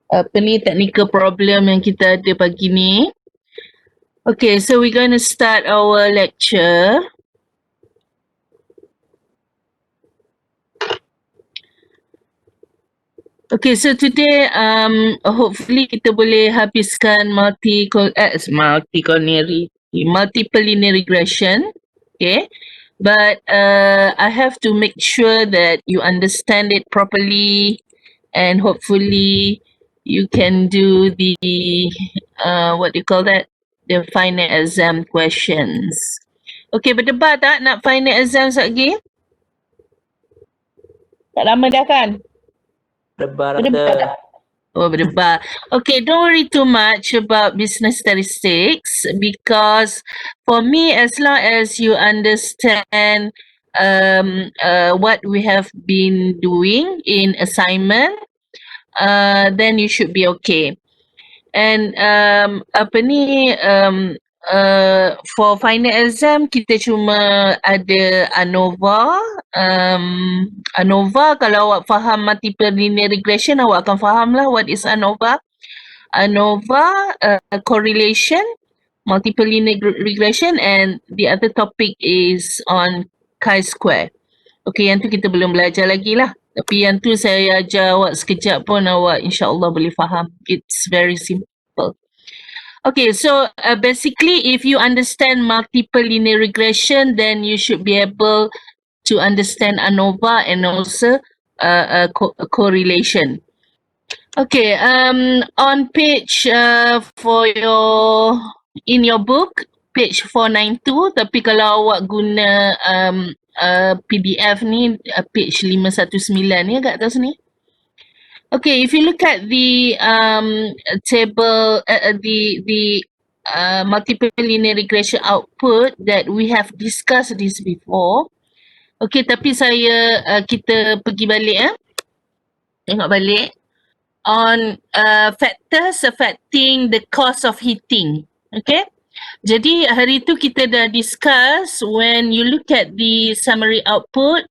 apa ni technical problem yang kita ada pagi ni. Okay, so we're going to start our lecture. Okay, so today hopefully kita boleh habiskan multiple linear regression. Okay, but I have to make sure that you understand it properly, and hopefully you can do the what do you call that, the final exam questions. Okay, berdebar tak nak final exam lagi? Tak lama dah kan? Berdebar. Oh, berdebar. Okay, don't worry too much about business statistics, because for me, as long as you understand what we have been doing in assignment, then you should be okay. And for final exam kita cuma ada ANOVA. ANOVA, kalau awak faham multiple linear regression, awak akan faham lah what is ANOVA. ANOVA, correlation, multiple linear regression, and the other topic is on chi-square. Okay, yang tu kita belum belajar lagi lah. Tapi yang tu saya ajar awak sekejap pun awak insyaAllah boleh faham. It's very simple. Okay, so basically if you understand multiple linear regression, then you should be able to understand ANOVA and also correlation. Okay, on page in your book, page 492, tapi kalau awak guna PDF ni, page 519 ni kat atas ni. Okay, if you look at the table, the multiple linear regression output that we have discussed this before. Okay, tapi kita pergi balik tengok balik on factors affecting the cost of heating. Okay, jadi hari tu kita dah discuss, when you look at the summary output,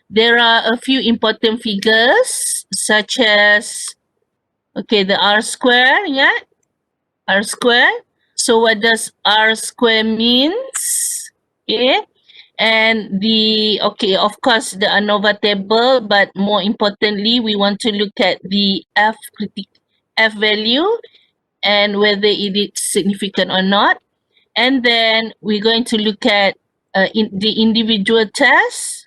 there are a few important figures such as, okay, the R square, yeah, R square. So what does R square means? Okay, and of course the ANOVA table, but more importantly we want to look at the F value and whether it is significant or not. And then we're going to look at the individual tests.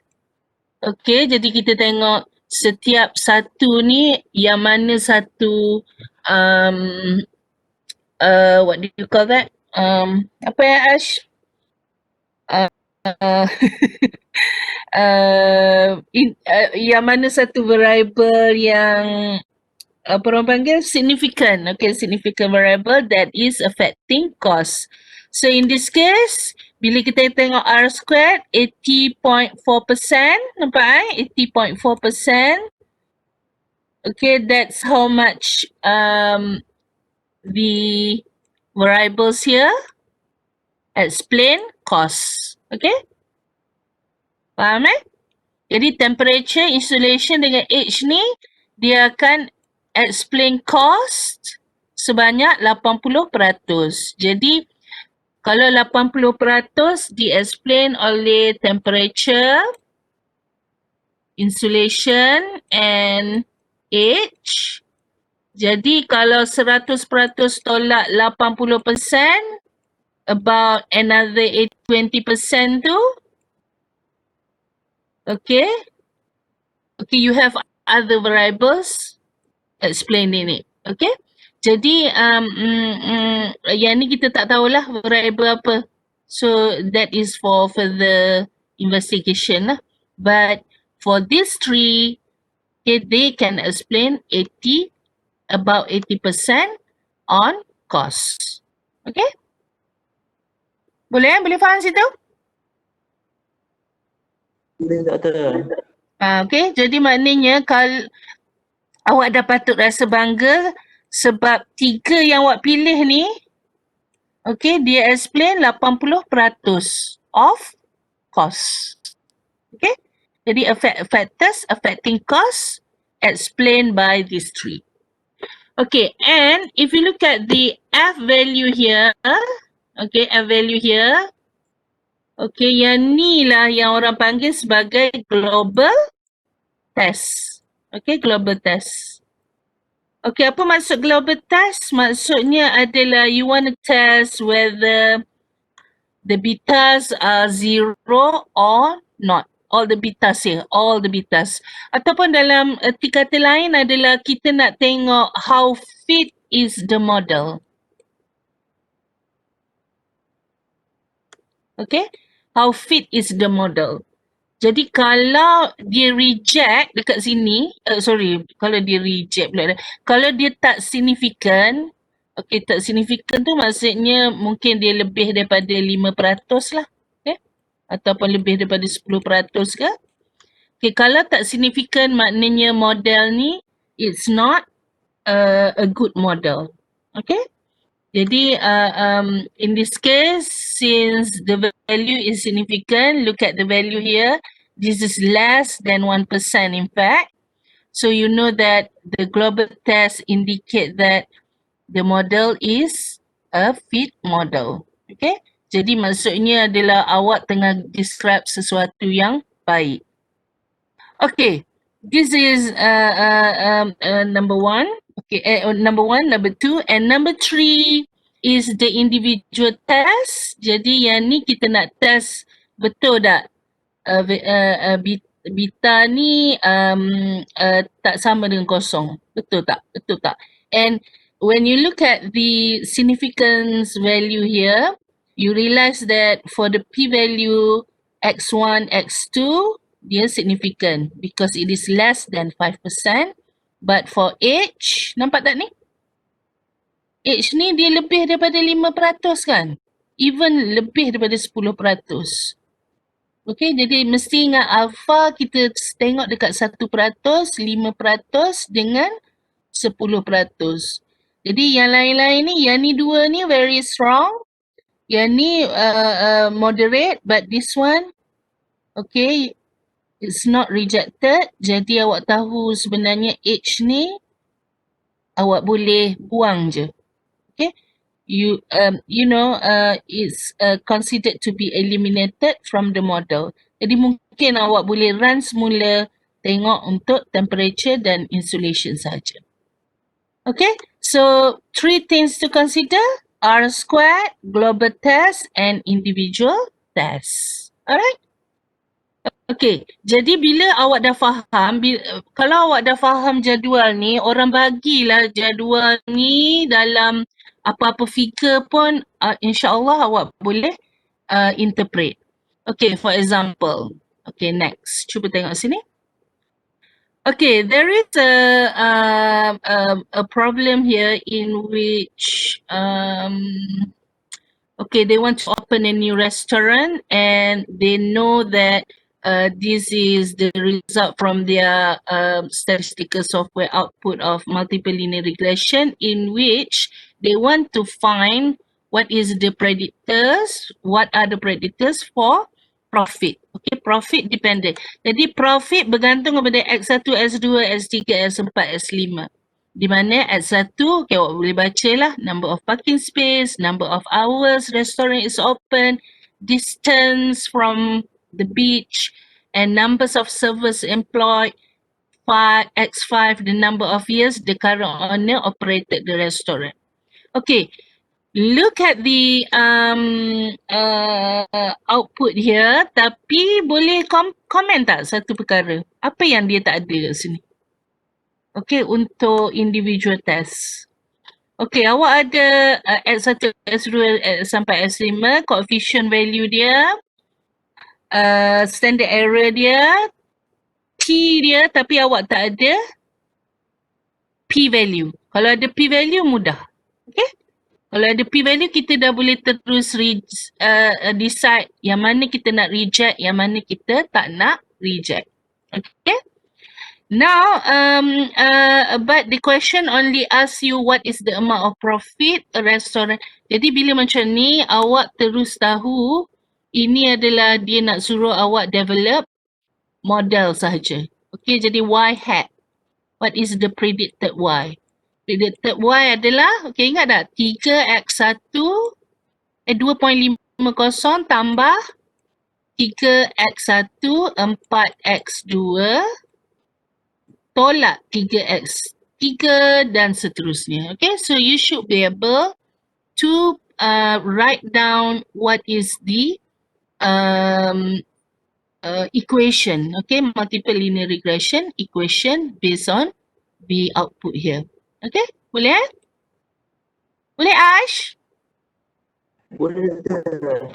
Okay, jadi kita tengok setiap satu ni yang mana satu what do you call that? Apa ya Ash? Yang mana satu variable yang apa orang panggil significant. Okay, significant variable that is affecting cost. So in this case, bila kita tengok R squared, 80.4%, nampak 80.4%. Okay, that's how much the variables here explain cost. Okay, faham Jadi temperature, insulation dengan H ni, dia akan explain cost sebanyak 80%. Jadi kalau 80% di-explain oleh temperature, insulation and H. Jadi kalau 100% tolak 80%, about another 20% tu. Okay, you have other variables explained in it. Okay. Jadi yang ni kita tak tahulah variable apa. So that is for further investigation lah. But for these three, okay, they can explain about 80% on cost. Okay? Boleh faham situ? Boleh doktor. Okay, jadi maknanya kalau awak dah patut rasa bangga sebab 3 yang awak pilih ni, okay, dia explain 80% of cost. Okay, jadi factors affecting cost explained by these three. Okay, and if you look at the F value here, okay, F value here, okay, yang ni lah yang orang panggil sebagai global test. Okay, global test. Okay, apa maksud global test? Maksudnya adalah you want to test whether the betas are 0 or not. All the betas here, all the betas. Ataupun dalam erti kata lain adalah kita nak tengok how fit is the model. Okay, how fit is the model. Jadi kalau dia reject dekat sini, kalau dia reject pula. Kalau dia tak signifikan, okay, tak signifikan tu maksudnya mungkin dia lebih daripada 5% lah. Okay, ataupun lebih daripada 10% ke. Okay, kalau tak signifikan maknanya model ni, it's not a good model. Okay. Jadi in this case, since the value is significant, look at the value here. This is less than 1% in fact. So you know that the global test indicate that the model is a fit model. Okay. Jadi maksudnya adalah awak tengah describe sesuatu yang baik. Okay. This is number one. Okay, number one, number two, and number three is the individual test. Jadi yang ni kita nak test betul tak beta ni tak sama dengan kosong. Betul tak? Betul tak? And when you look at the significance value here, you realize that for the p-value x1, x2, dia significant because it is less than 5%. But for H, nampak tak ni? H ni dia lebih daripada 5% kan? Even lebih daripada 10%. Okay, jadi mesti ingat alpha kita tengok dekat 1%, 5% dengan 10%. Jadi yang lain-lain ni, yang ni dua ni very strong. Yang ni moderate, but this one, okay, it's not rejected. Jadi awak tahu sebenarnya H ni awak boleh buang je. Okay. You know it's considered to be eliminated from the model. Jadi mungkin awak boleh run semula tengok untuk temperature dan insulation saja. Okay. So 3 things to consider: R squared, global test and individual test. Alright. Okay, jadi bila awak dah faham, kalau awak dah faham jadual ni, orang bagilah jadual ni dalam apa-apa figure pun insyaAllah awak boleh interpret. Okay, for example. Okay, next. Cuba tengok sini. Okay, there is a problem here in which okay, they want to open a new restaurant and they know that this is the result from their statistical software output of multiple linear regression, in which they want to find what is the predictors, what are the predictors for profit. Okay, profit dependent. Jadi profit bergantung kepada X1, X2, X3, X4, X5. Di mana X1, okay, awak boleh baca lah, number of parking space, number of hours restaurant is open, distance from the beach, and numbers of servers employed. X5, the number of years the current owner operated the restaurant. Okay, look at the output here, tapi boleh komen tak satu perkara? Apa yang dia tak ada kat sini? Okay, untuk individual test. Okay, awak ada X1, X2 sampai X5, coefficient value dia, standard error dia, T dia, tapi awak tak ada p-value. Kalau ada p-value mudah. Okay? Kalau ada p-value kita dah boleh terus decide yang mana kita nak reject, yang mana kita tak nak reject. Okay? Now, but the question only asks you what is the amount of profit a restaurant. Jadi bila macam ni, awak terus tahu ini adalah dia nak suruh awak develop model sahaja. Okay, jadi Y hat. What is the predicted Y? Predicted Y adalah, okay, ingat tak? 3x1, 2.50 tambah 3x1, 4x2 tolak 3x3 dan seterusnya. Okay, so you should be able to write down what is the equation, okay, multiple linear regression equation based on the output here. Okay, boleh Boleh Ash? Boleh doktor.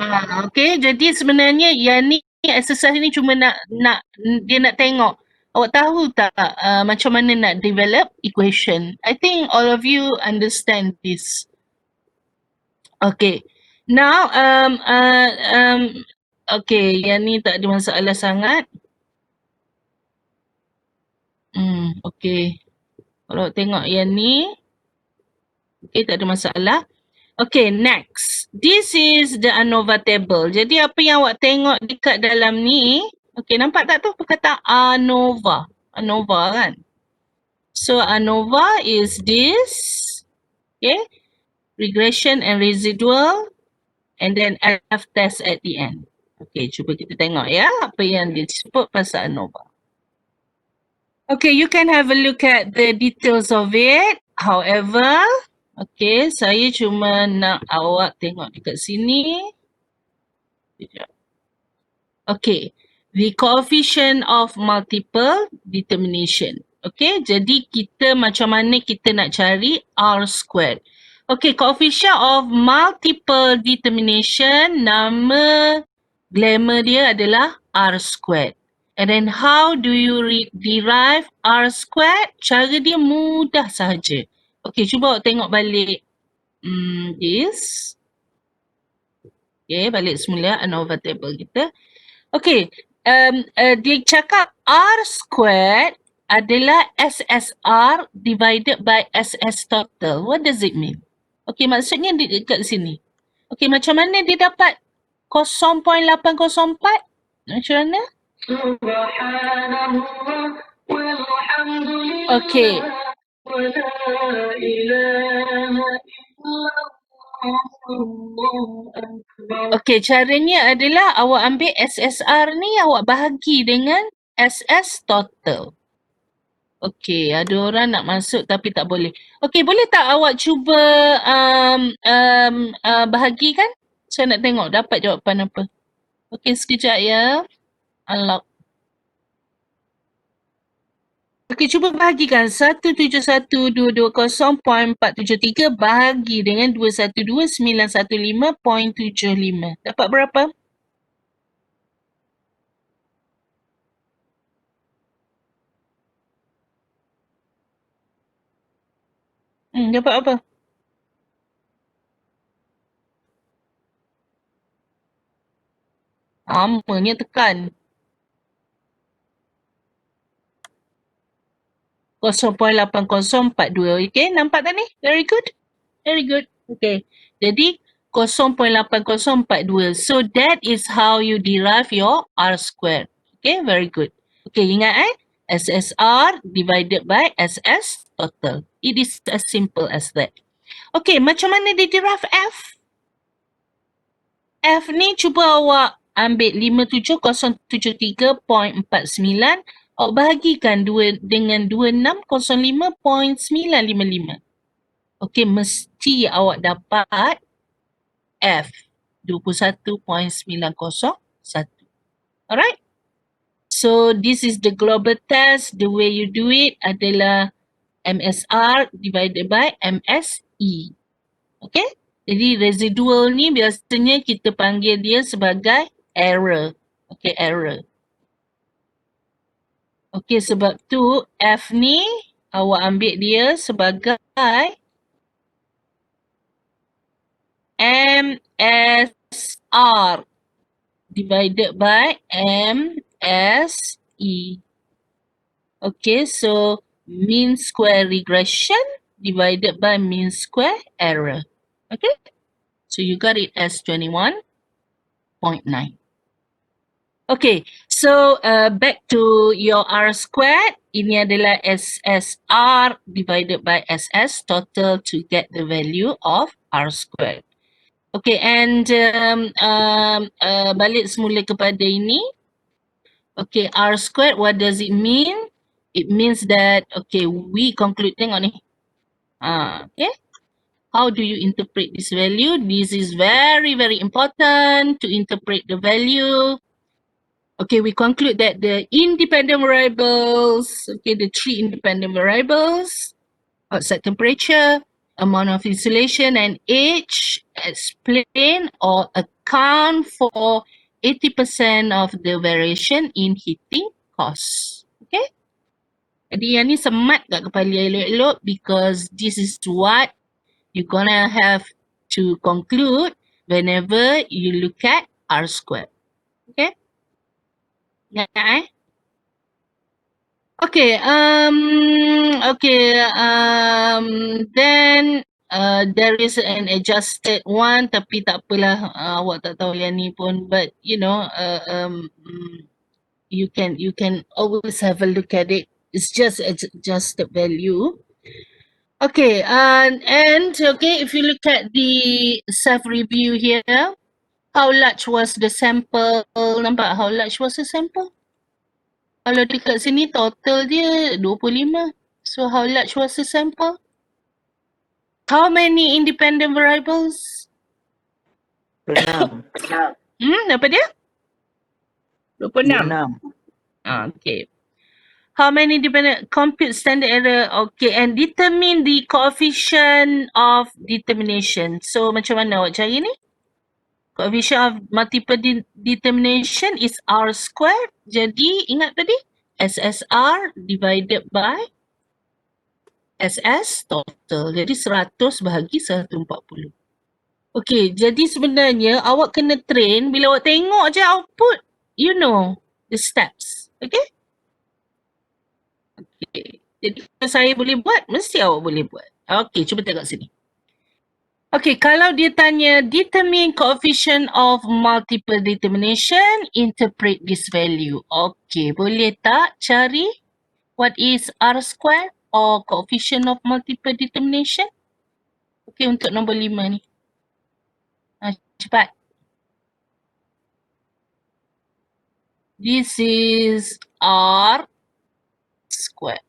Okay, jadi sebenarnya yang ni exercise ni cuma nak dia nak tengok awak tahu tak macam mana nak develop equation. I think all of you understand this. Okay. Now okay, yang ni tak ada masalah sangat. Okay. Kalau tengok yang ni, okay, tak ada masalah. Okay, next. This is the ANOVA table. Jadi apa yang awak tengok dekat dalam ni, okay, nampak tak tu perkataan ANOVA? ANOVA kan? So ANOVA is this, okay, regression and residual, and then F test at the end. Okay, cuba kita tengok ya, apa yang disebut pasal ANOVA. Okay, you can have a look at the details of it. However, okay, saya cuma nak awak tengok dekat sini. Sekejap. Okay, the coefficient of multiple determination. Okay, jadi kita macam mana kita nak cari R squared. Okay, coefficient of multiple determination, nama glamour dia adalah R squared. And then how do you derive R squared? Cara dia mudah sahaja. Okay, cuba awak tengok balik this. Okay, balik semula ANOVA table kita. Okay, dia cakap R squared adalah SSR divided by SS total. What does it mean? Okay, maksudnya dekat sini. Okay, macam mana dia dapat 0.804? Macam mana? Okay. Okay, caranya adalah awak ambil SSR ni, awak bahagi dengan SS total. Okay, ada orang nak masuk tapi tak boleh. Okay, boleh tak awak cuba bahagikan? Saya nak tengok dapat jawapan apa. Okay, sekejap ya. Unlock. Okay, cuba bahagikan 171,220.473 bahagi dengan 212,915.75. Dapat berapa? Dapat apa? Amanya tekan. 0.8042. Okay, nampak tak ni? Very good. Very good. Okay. Jadi 0.8042. So that is how you derive your R squared. Okay, very good. Okay, ingat SSR divided by SS total. It is as simple as that. Okay, macam mana dia derive F? F ni cuba awak ambil 57073.49. Awak bahagikan dengan 2605.955. Okey, mesti awak dapat F 21.901. Alright? So this is the global test. The way you do it adalah MSR divided by MSE. Okay? Jadi residual ni biasanya kita panggil dia sebagai error. Okay, error. Okay, sebab tu F ni awak ambil dia sebagai MSR divided by MSE. Okay, so mean square regression divided by mean square error. Okay, so you got it as 21.9. Okay, so back to your R squared. ini adalah SSR divided by SS total to get the value of R squared. Okay, and balik semula kepada ini. Okay, R squared, what does it mean? It means that, okay, we conclude, tengok ni. Okay. How do you interpret this value? This is very, very important to interpret the value. Okay, we conclude that the independent variables, okay, the three independent variables, outside temperature, amount of insulation, and age explain or account for 80% of the variation in heating costs. Okay? Jadi yang ni semat kat kepala elok-elok because this is what you're gonna have to conclude whenever you look at R squared. Okay? Yeah, Okay, then there is an adjusted one tapi tak apalah, awak tak tahu yang ni pun, but you know, you can always have a look at it. It's just adjusted value. Okay, and okay, if you look at the self-review here, how large was the sample? Nampak how large was the sample? Kalau dekat sini total dia 25. So how large was the sample? How many independent variables? 6. Apa dia? 26. 6. Okay. How many dependent? Compute standard error. Okay, and determine the coefficient of determination. So macam mana awak cari ni? Coefficient of multiple determination is R squared. Jadi ingat tadi? SSR divided by SS total. Jadi 100 bahagi 140. Okay, jadi sebenarnya awak kena train bila awak tengok je output, you know the steps. Okay? Okay. Jadi kalau saya boleh buat, mesti awak boleh buat. Okay, cuba tengok sini. Okay, kalau dia tanya determine coefficient of multiple determination, interpret this value. Okay, boleh tak cari what is R squared or coefficient of multiple determination? Okay, untuk nombor 5 ni. Cepat. This is R squared.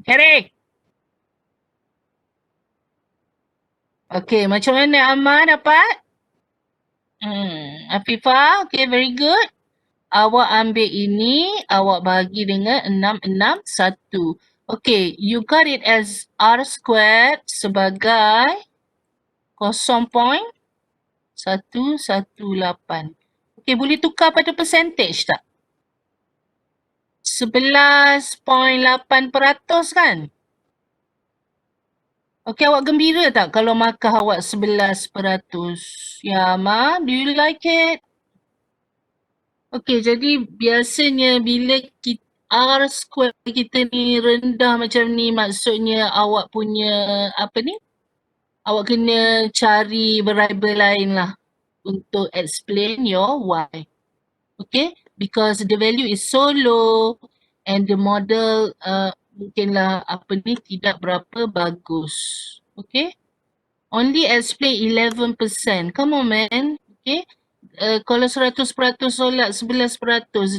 Correct. Okay, macam mana Ammar dapat? Afifah, okay, very good. Awak ambil ini, awak bagi dengan 661. Okay, you got it as R squared sebagai 0.118. Okay, boleh tukar pada percentage tak? 11.8% kan? Okay, awak gembira tak kalau markah awak 11%? Ya, Ma, do you like it? Okay, jadi biasanya bila kita R square kita ni rendah macam ni, maksudnya awak punya apa ni? Awak kena cari variable lain lah untuk explain your Y. Okay, because the value is so low and the model mungkinlah apa ni tidak berapa bagus. Okay, only explain 11%. Come on man. Okay, kalau 100% solat 11%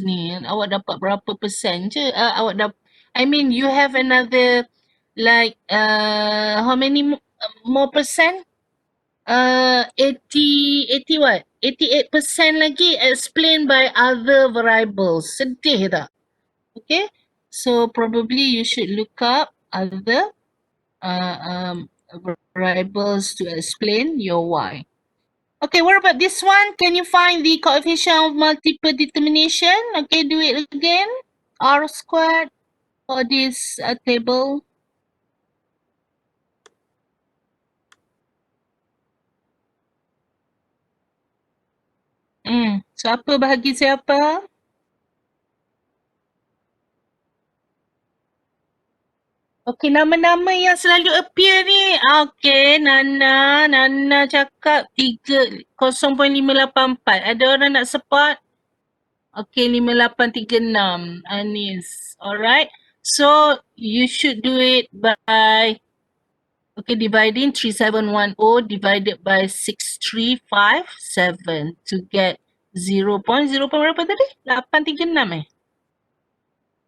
ni, awak dapat berapa persen je? Awak dapat, I mean you have another like how many more percent? 80 what? 88% lagi explained by other variables. Sedih tak? Okay, so probably you should look up other variables to explain your Y. Okay, what about this one? Can you find the coefficient of multiple determination? Okay, do it again. R squared for this table. Siapa bahagi siapa? Okay, nama-nama yang selalu appear ni. Okay, Nana cakap 0.584. Ada orang nak support? Okay, 5836. Anis. Alright. So, you should do it by, okay, dividing 3710 divided by 6357 to get 0. Berapa tadi? 836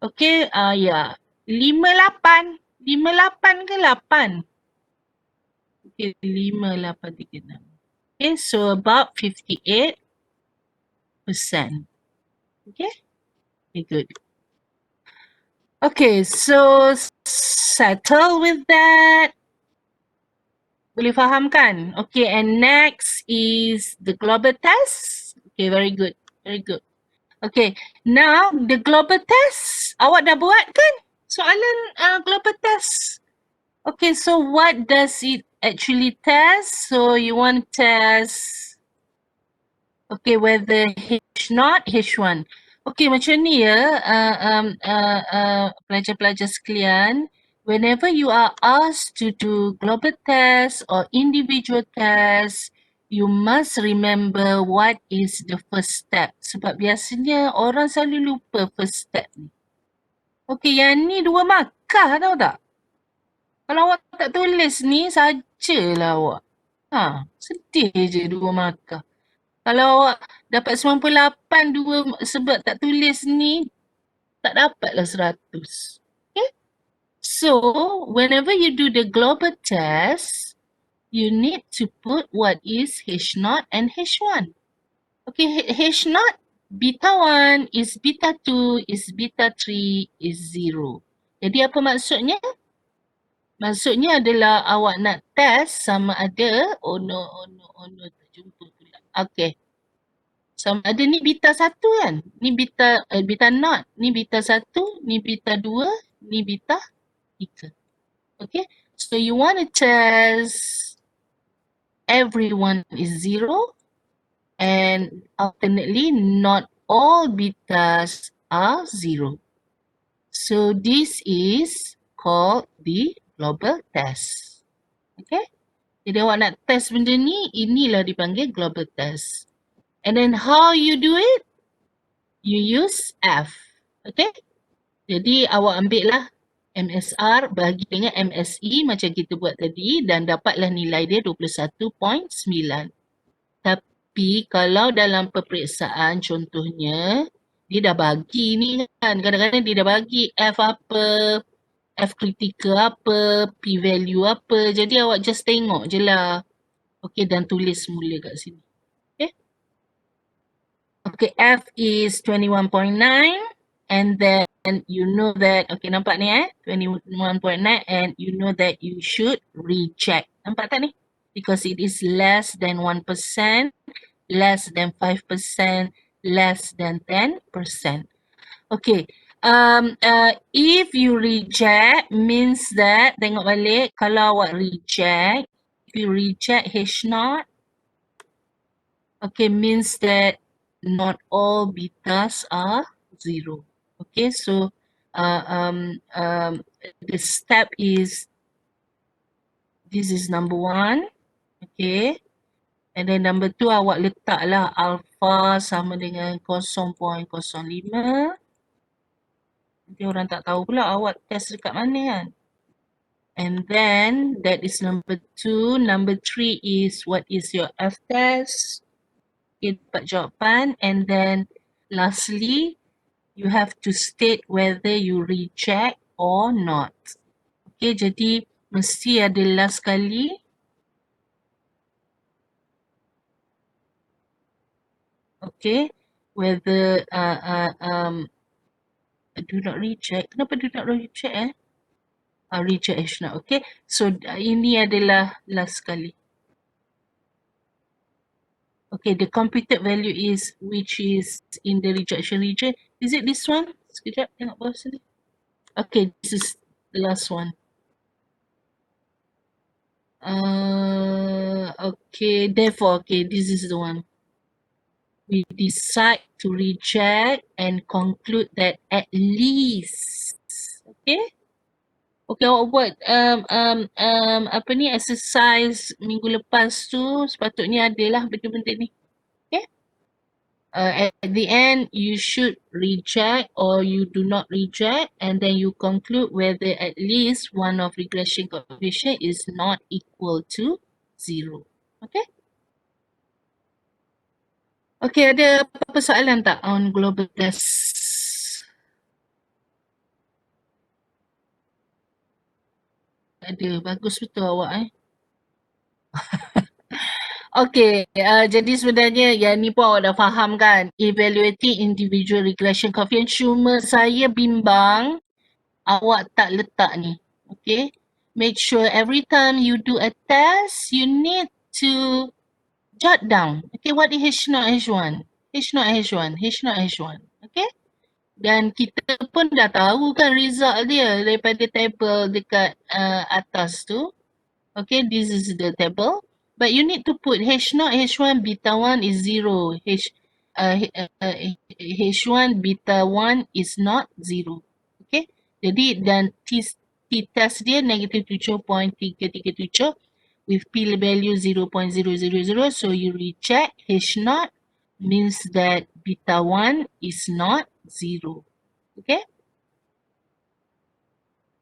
Okay, ya. 58. 58 ke 8? Okay, 5836. Okay, so about 58%. Okay, okay, good. Okay, so settle with that. Boleh faham kan? Okay, and next is the global test. Okay, very good. Very good. Okay, now the global test. Awak dah buat kan? Soalan global test. Okay, so what does it actually test? So you want to test, okay, whether H0, H1. Okay, macam ni ya, pelajar-pelajar sekalian, whenever you are asked to do global test or individual test, you must remember what is the first step. Sebab biasanya orang selalu lupa first step ni. Okay, yang ni 2 markah tahu tak? Kalau awak tak tulis ni, sajalah awak. Sedih je 2 markah. Kalau awak dapat 98 sebab tak tulis ni, tak dapatlah 100. Okay? So, whenever you do the global test, you need to put what is H0 and H1. Okay, H0, beta 1 is beta 2 is beta 3 is 0. Jadi apa maksudnya? Maksudnya adalah awak nak test sama ada, oh no, tak jumpa pula. Okay. Sama ada ni beta 1 kan? Ni beta 0, ni beta 1, ni beta 2, ni beta 3. Okay? So you want to test everyone is 0 and alternately not all betas are 0. So this is called the global test. Okay? Jadi awak nak test benda ni, inilah dipanggil global test. And then how you do it? You use F. Okay? Jadi awak ambil lah MSR bagi dengan MSE macam kita buat tadi dan dapatlah nilai dia 21.9. Tapi kalau dalam peperiksaan contohnya, dia dah bagi ni kan. Kadang-kadang dia dah bagi F apa, F critical apa, P value apa. Jadi awak just tengok je lah. Okay, dan tulis semula kat sini. Okay, F is 21.9 and then you know that, okay nampak ni 21.9 and you know that you should reject. Nampak tak ni? Because it is less than 1%, less than 5%, less than 10%. Okay, if you reject means that, tengok balik, kalau awak reject, if you reject H0, okay, means that not all betas are 0. Okay, so the step is, this is number 1. Okay, and then number 2 awak letaklah alpha sama dengan 0.05. Nanti orang tak tahu pula awak test dekat mana kan. And then that is number 2. Number 3 is what is your F test. Okay, dapat jawapan. And then lastly, you have to state whether you reject or not. Okay, jadi mesti ada last kali. Okay, whether do not reject. Kenapa do not reject reject is not. Okay, so ini adalah last kali. Okay, the computed value is, which is in the rejection region. Is it this one? Sekejap, tengok bawah sini. Okay, this is the last one. Okay, therefore, okay, this is the one. We decide to reject and conclude that at least, okay? Okay, awak buat apa ni exercise minggu lepas tu sepatutnya adalah benda-benda ni. Okay? At the end, you should reject or you do not reject, and then you conclude whether at least one of regression coefficient is not equal to 0. Okay? Okay, ada apa-apa soalan tak on global test? Ada, bagus betul awak Okay, jadi sebenarnya yang ni pun awak dah faham kan, evaluating individual regression coefficient, cuma saya bimbang awak tak letak ni. Okay, make sure every time you do a test, you need to jot down. Okay, what is H0, H1? H0, H1, H0, H1. Okay, dan kita pun dah tahu kan result dia daripada table dekat atas tu. Okay, this is the table. But you need to put H0, H1, beta 1 is 0. H1, beta 1 is not 0. Okay. Jadi dan t-test dia negative 7.337 with p value 0.000. So you reject H0 means that beta 1 is not 0. Okay.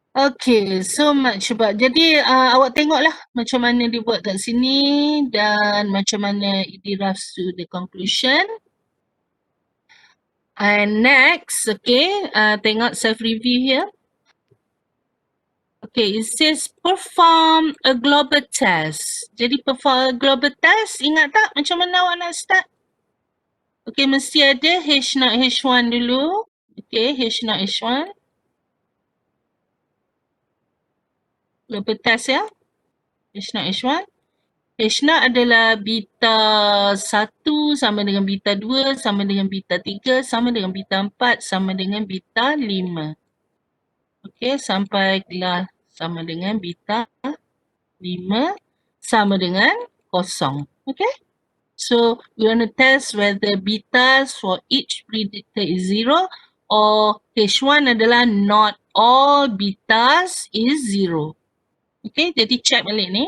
Okay, so much about. Jadi awak tengoklah macam mana dia buat kat sini dan macam mana it derives to the conclusion. And next, okay, tengok self-review here. Okay, it says perform a global test. Jadi perform a global test, ingat tak macam mana awak nak start? Okay, mesti ada H0, H1 dulu. Okay, H0, H1. Global test ya. H0, H1. H0 adalah beta 1 sama dengan beta 2 sama dengan beta 3 sama dengan beta 4 sama dengan beta 5. Okey, sampai kelas sama dengan beta 5 sama dengan 0. Okay. So, we want to test whether betas for each predictor is 0 or H1 adalah not all betas is 0. Okay, jadi check balik ni.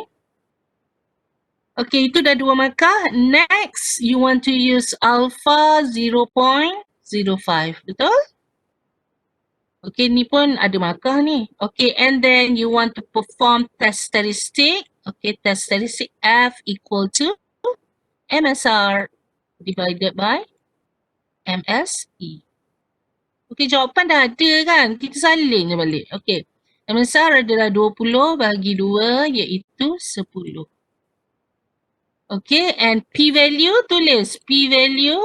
Okay, itu dah 2 markah. Next, you want to use alpha 0.05. Betul? Okay, ni pun ada markah ni. Okay, and then you want to perform test statistic. Okay, test statistic F equal to MSR divided by MSE. Okay, jawapan dah ada kan? Kita salin je balik. Okay, MSR adalah 20 bagi 2 iaitu 10. Okay, and p-value tulis. P-value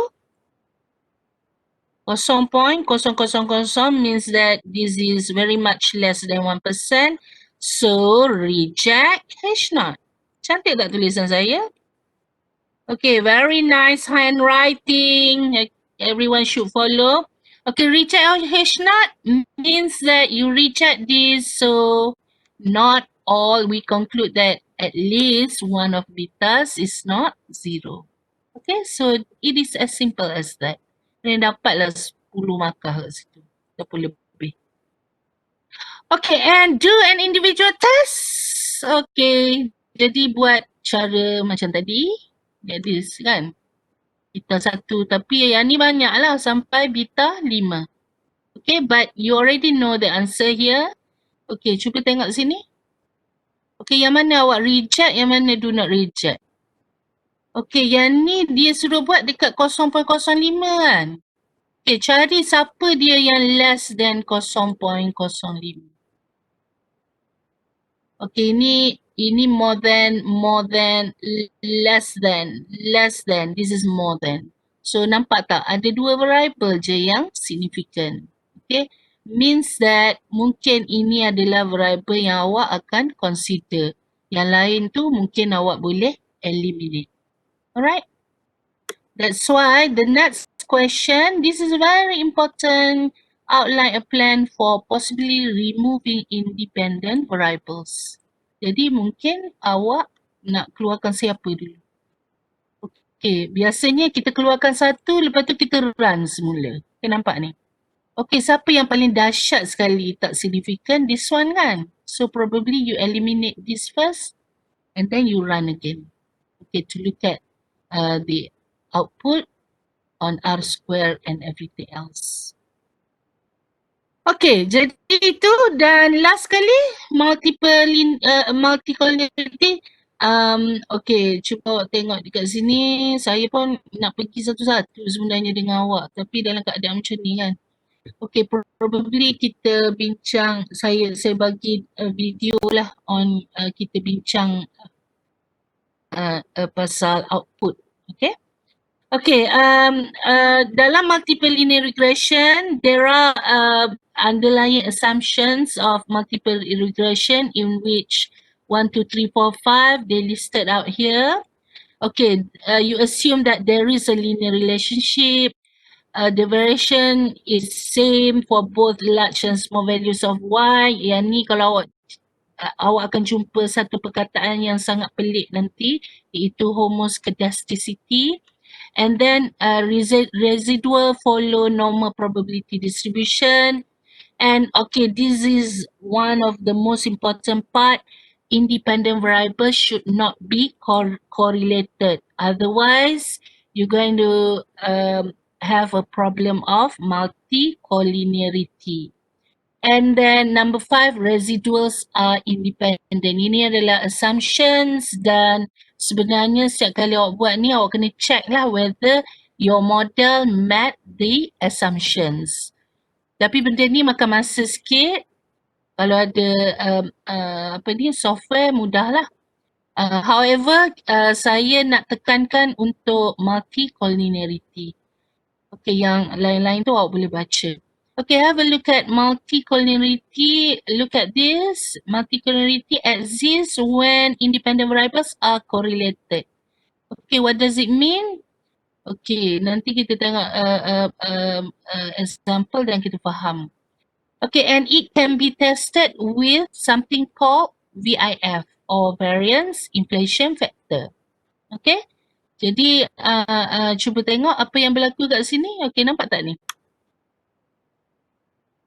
0.000 means that this is very much less than 1%. So, reject H0. Cantik tak tulisan saya? Okay, very nice handwriting. Everyone should follow. Okay, reject H0 means that you reject this. So, not all, we conclude that at least one of betas is not 0. Okay, so it is as simple as that. Dan dapatlah 10 markah kat situ. 10 lebih. Okay, and do an individual test. Okay, jadi buat cara macam tadi. Jadi kan, beta 1 tapi yang ni banyak lah sampai beta 5. Okay, but you already know the answer here. Okay, cuba tengok sini. Okay, yang mana awak reject, yang mana do not reject. Okay, yang ni dia suruh buat dekat 0.05 kan. Okay, cari siapa dia yang less than 0.05. Okay, ini more than, less than, this is more than. So, nampak tak? Ada 2 variable je yang significant. Okay, means that mungkin ini adalah variable yang awak akan consider. Yang lain tu mungkin awak boleh eliminate. Alright? That's why the next question, this is very important. Outline a plan for possibly removing independent variables. Jadi mungkin awak nak keluarkan siapa dulu? Okay, biasanya kita keluarkan satu, lepas tu kita run semula. Okay, nampak ni? Okay, siapa yang paling dahsyat sekali tak significant? This one kan? So probably you eliminate this first and then you run again. Okay, to look at the output on R square and everything else. Okay, jadi itu dan last kali multicollinearity. Okay, cuba awak tengok dekat sini. Saya pun nak pergi satu-satu sebenarnya dengan awak. Tapi dalam keadaan macam ni kan. Okay, probably kita bincang, saya bagi video lah on kita bincang pasal output. Okay. Okay, dalam multiple linear regression, there are underlying assumptions of multiple regression in which 1, 2, 3, 4, 5, they listed out here. Okay, you assume that there is a linear relationship. The variation is same for both large and small values of y. Yang ni kalau awak akan jumpa satu perkataan yang sangat pelik nanti, iaitu homoscedasticity. And then residual follow normal probability distribution. And okay, this is one of the most important part. Independent variables should not be correlated. Otherwise, you're going to have a problem of multicollinearity. And then number 5, residuals are independent. Ini adalah assumptions dan sebenarnya setiap kali awak buat ni awak kena check lah whether your model met the assumptions. Tapi benda ni makan masa sikit. Kalau ada software mudah lah. However, saya nak tekankan untuk multicollinearity. Okay, yang lain-lain tu awak boleh baca. Okay, have a look at multicollinearity. Look at this. Multicollinearity exists when independent variables are correlated. Okay, what does it mean? Okay, nanti kita tengok example dan kita faham. Okay, and it can be tested with something called VIF or variance inflation factor. Okay, jadi cuba tengok apa yang berlaku kat sini. Okay, nampak tak ni?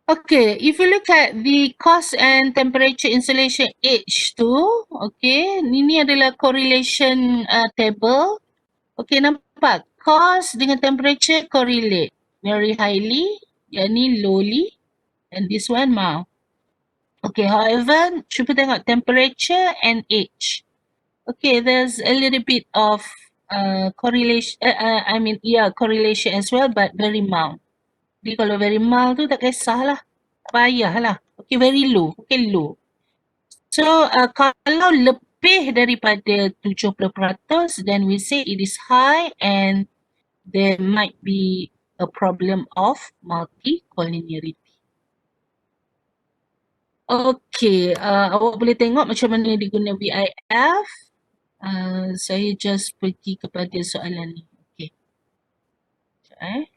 Okay, if you look at the cost and temperature insulation H2, okay, ini adalah correlation table. Okay, nampak? Cost dengan temperature correlate very highly, yang ni lowly, and this one mild. Okay, however, cuba tengok temperature and H. Okay, there's a little bit of correlation, correlation as well, but very mild. Jadi kalau very mild tu tak kisahlah. Tak payahlah. Okay, very low. Okay, low. So, kalau lebih daripada 70%, then we say it is high and there might be a problem of multicollinearity. Okay, awak boleh tengok macam mana diguna VIF. Saya just pergi kepada soalan ni. Okay. Sekejap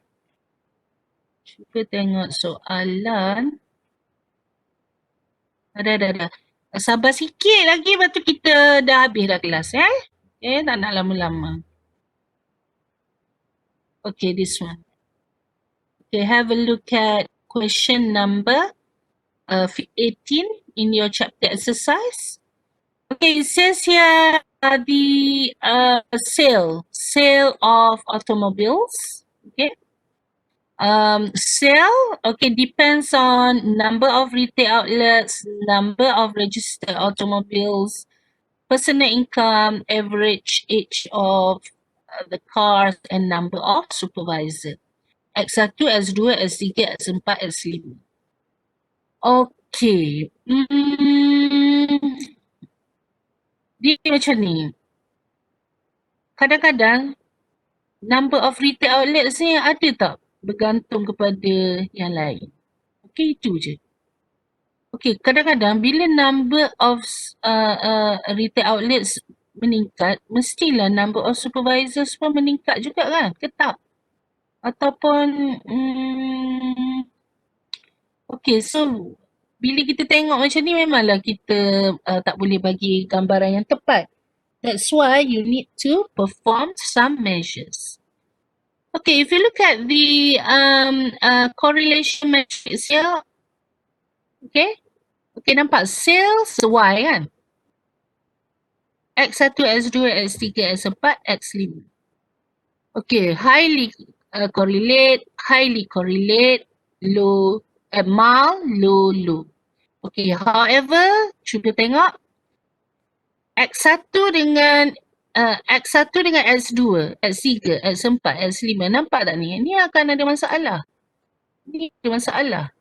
Cuba tengok soalan. Dah. Sabar sikit lagi, lepas tu kita dah habis dah kelas Okay, tak nak lama-lama. Okay, this one. Okay, have a look at question number 18 in your chapter exercise. Okay, it says here the sale of automobiles. Okay. Sale, okay, depends on number of retail outlets, number of registered automobiles, personal income, average age of the cars, and number of supervisor. X1, X2, X3, X4, X5. Okay. Dia macam ni. Kadang-kadang number of retail outlets ni ada tak bergantung kepada yang lain. Okay, itu je. Okay, kadang-kadang bila number of retail outlets meningkat, mestilah number of supervisors pun meningkat juga kan? Ke tak? Ataupun okay, so bila kita tengok macam ni memanglah kita tak boleh bagi gambaran yang tepat. That's why you need to perform some measures. Okay, if you look at the correlation matrix here, okay, nampak sales Y kan? X1, X2, X3, X4, X5. Okay, highly correlate, low, mild, low. Okay, however, cuba tengok X1 dengan X2, X3, X4, X5. Nampak tak ni? Ni akan ada masalah. Ni ada masalah.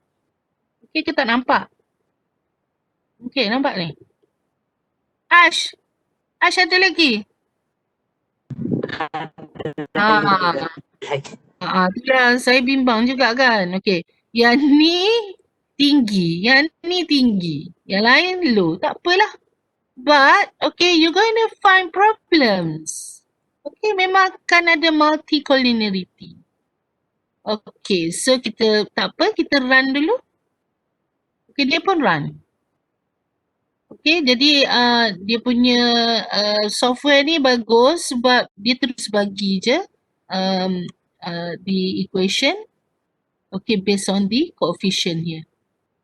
Okay ke tak nampak? Okay, nampak ni? Ash ada lagi? Itulah saya bimbang juga kan. Okay, yang ni tinggi, yang ni tinggi, yang lain low. Tak apalah. But, okay, you're going to find problems. Okay, memang akan ada multicollinearity. Okay, so kita, tak apa, kita run dulu. Okay, dia pun run. Okay, jadi dia punya software ni bagus sebab dia terus bagi je the equation. Okay, based on the coefficient here.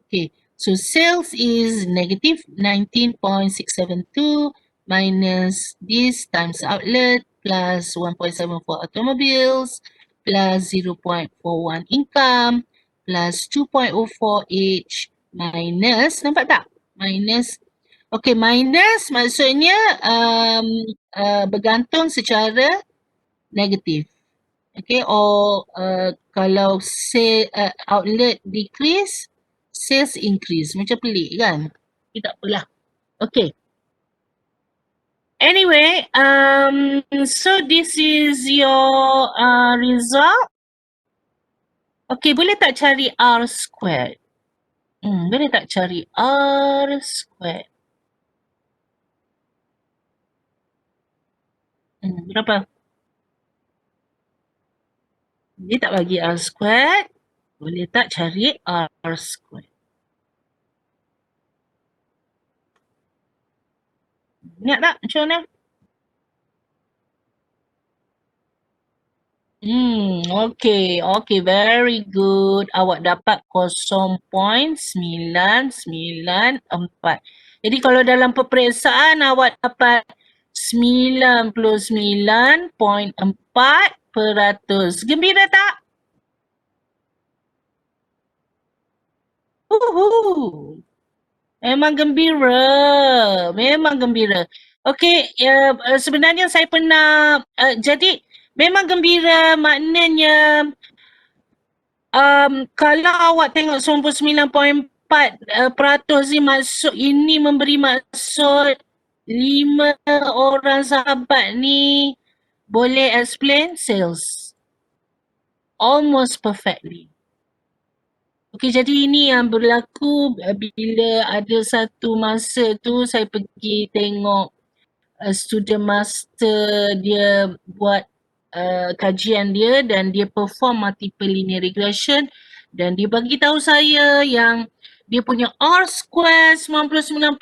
Okay, so sales is negative 19.672 minus this times outlet plus 1.74 automobiles plus 0.41 income plus 2.04 H minus, nampak tak? Minus, okay, minus maksudnya bergantung secara negatif. Okay, or kalau outlet decrease, sales increase. Macam pelik kan? Tapi tak apalah. Okay. Anyway, so this is your result. Okay, boleh tak cari R squared? Boleh tak cari R squared? Berapa? Dia tak bagi R squared. Boleh tak cari R squared? Ingat tak macam mana? Okay, very good. Awak dapat 0.994. Jadi kalau dalam peperiksaan awak dapat 99.4%. Gembira tak? Memang gembira. Okay, sebenarnya saya pernah, jadi memang gembira maknanya kalau awak tengok 99.4% ni maksud ini memberi maksud 5 orang sahabat ni boleh explain sales almost perfectly. Okay, jadi ini yang berlaku bila ada satu masa tu saya pergi tengok student master dia buat kajian dia dan dia perform multiple linear regression dan dia bagi tahu saya yang dia punya R square 99%,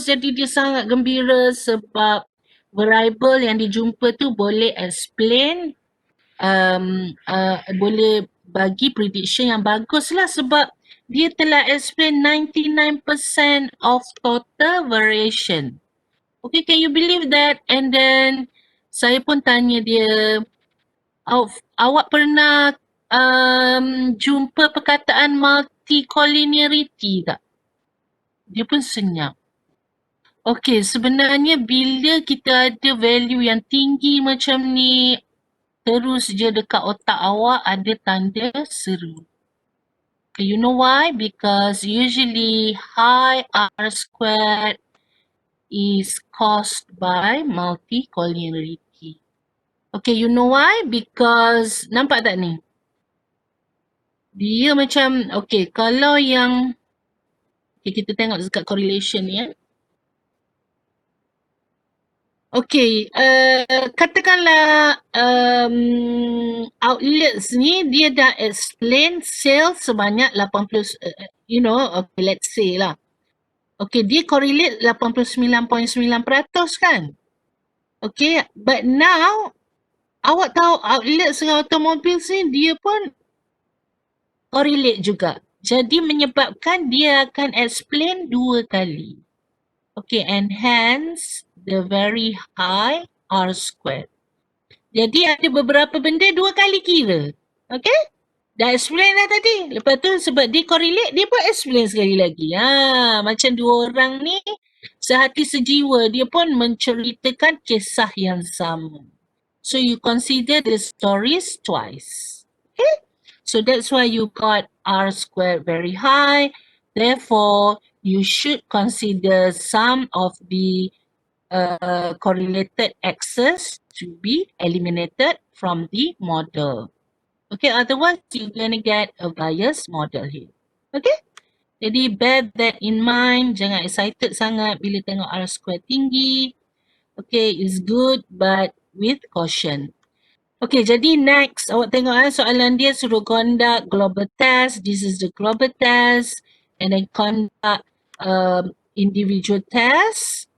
jadi dia sangat gembira sebab variable yang dijumpa tu boleh explain boleh bagi prediction yang bagus lah sebab dia telah explain 99% of total variation. Okay, can you believe that? And then saya pun tanya dia, awak pernah jumpa perkataan multicollinearity tak? Dia pun senyap. Okay, sebenarnya bila kita ada value yang tinggi macam ni, terus je dekat otak awak ada tanda seru. Okay, you know why? Because usually high R squared is caused by multicollinearity. Okay, you know why? Because, nampak tak ni? Dia macam, okay, kalau yang, okay, kita tengok dekat correlation ni ya. Okay, katakanlah outlets ni dia dah explain sales sebanyak 80, okay, let's say lah. Okay, dia correlate 89.9% kan? Okay, but now awak tahu outlets dengan automobil ni dia pun correlate juga. Jadi menyebabkan dia akan explain 2 kali. Okay, and hence the very high R squared. Jadi ada beberapa benda 2 kali kira. Okay? Dah explain dah tadi. Lepas tu sebab dia correlate, dia pun explain sekali lagi. Macam 2 orang ni sehati sejiwa, dia pun menceritakan kisah yang sama. So you consider the stories twice. Okay? So that's why you got R squared very high. Therefore, you should consider some of the correlated x's to be eliminated from the model. Okay, otherwise you're gonna get a biased model here. Okay? Jadi bear that in mind. Jangan excited sangat bila tengok R square tinggi. Okay, it's good but with caution. Okay, jadi next awak tengok soalan dia suruh conduct global test. This is the global test. And then conduct individual test.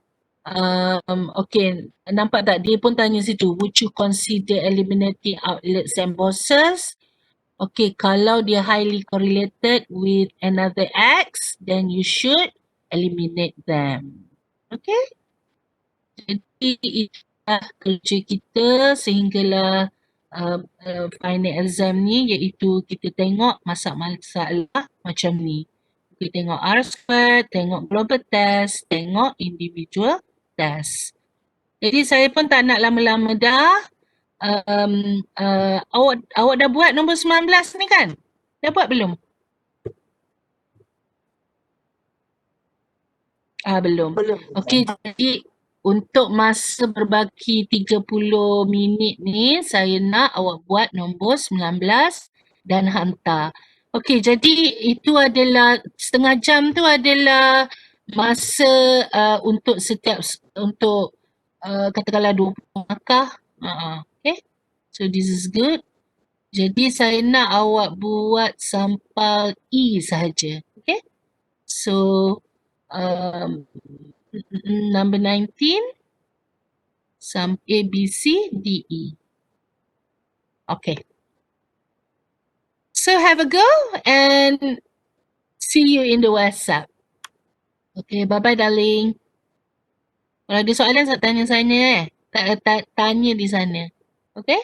Okay, nampak tak dia pun tanya situ, would you consider eliminating outlets and bosses? Okay, kalau dia highly correlated with another X, then you should eliminate them. Okay? Jadi itulah kerja kita sehinggalah final exam ni, iaitu kita tengok masalah macam ni. Kita tengok R squared, tengok global test, tengok individual test. Jadi saya pun tak nak lama-lama dah. Awak dah buat nombor 19 ni kan? Dah buat belum? Belum. Okey, jadi untuk masa berbaki 30 minit ni, saya nak awak buat nombor 19 dan hantar. Okey, jadi itu adalah setengah jam tu adalah masa untuk setiap, untuk katakanlah 20 markah. Okay, so this is good. Jadi saya nak awak buat sampel E sahaja. Okay, so number 19, some A, B, C, D, E. Okay. So have a go and see you in the WhatsApp. Okay, bye-bye darling. Kalau ada soalan, tanya saya tanya di sana. Okay?